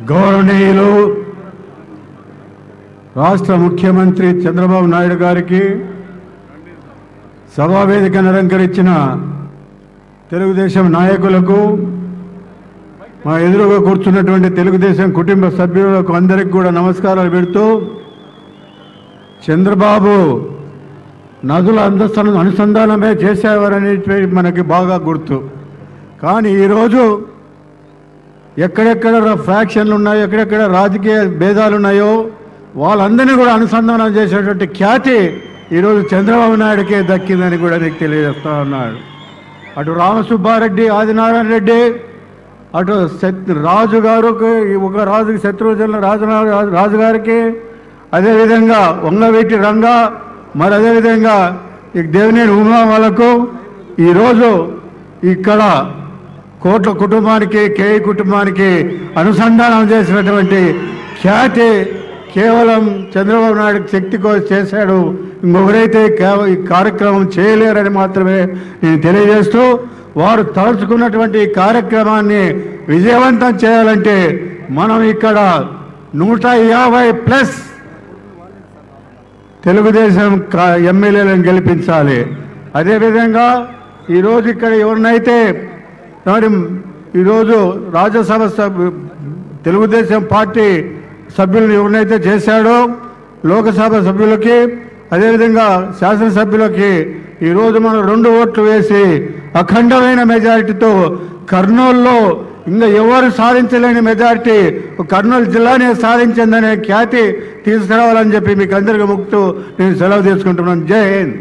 గౌరవనీయులు రాష్ట్ర ముఖ్యమంత్రి చంద్రబాబు నాయుడు గారికి సభావేదికను అలంకరించిన తెలుగుదేశం నాయకులకు, మా ఎదురుగా కూర్చున్నటువంటి తెలుగుదేశం కుటుంబ సభ్యులకు అందరికీ కూడా నమస్కారాలు పెడుతూ, చంద్రబాబు నదుల అనుసంధానమే చేసేవారని మనకి బాగా గుర్తు. కానీ ఈరోజు ఎక్కడెక్కడ ఫ్యాక్షన్లు ఉన్నాయో, ఎక్కడెక్కడ రాజకీయ భేదాలు ఉన్నాయో వాళ్ళందరినీ కూడా అనుసంధానం చేసేటువంటి ఖ్యాతి ఈరోజు చంద్రబాబు నాయుడికే దక్కిందని కూడా నీకు తెలియజేస్తా ఉన్నాడు. అటు రామసుబ్బారెడ్డి, ఆదినారాయణ రెడ్డి, అటు రాజు గారికి, ఒక రాజుకి శత్రుఘ్న రాజు గారికి, అదేవిధంగా వంగవీటి రంగా, మరి అదేవిధంగా ఈ దేవినేని ఉమా వాళ్ళకు ఈరోజు ఇక్కడ కోట్ల కుటుంబానికి, కేఈ కుటుంబానికి అనుసంధానం చేసినటువంటి ఖ్యాతి కేవలం చంద్రబాబు నాయుడు శక్తి కోసం చేశాడు. ఇంకొకరైతే ఈ కార్యక్రమం చేయలేరని మాత్రమే నేను తెలియజేస్తూ, వారు తలుచుకున్నటువంటి కార్యక్రమాన్ని విజయవంతం చేయాలంటే మనం ఇక్కడ 150+ తెలుగుదేశం ఎమ్మెల్యేలను గెలిపించాలి. అదేవిధంగా ఈరోజు ఇక్కడ ఎవరినైతే ఈరోజు రాజ్యసభ తెలుగుదేశం పార్టీ సభ్యులను ఎవరినైతే చేశాడో, లోకసభ సభ్యులకి, అదేవిధంగా శాసనసభ్యులకి ఈరోజు మనం 2 ఓట్లు వేసి అఖండమైన మెజారిటీతో కర్నూలులో ఇంకా ఎవరు సాధించలేని మెజారిటీ కర్నూలు జిల్లానే సాధించిందనే ఖ్యాతి తీసుకురావాలని చెప్పి మీకు అందరికీ మొక్కుతూ నేను సెలవు తీసుకుంటున్నాను. జై హింద్.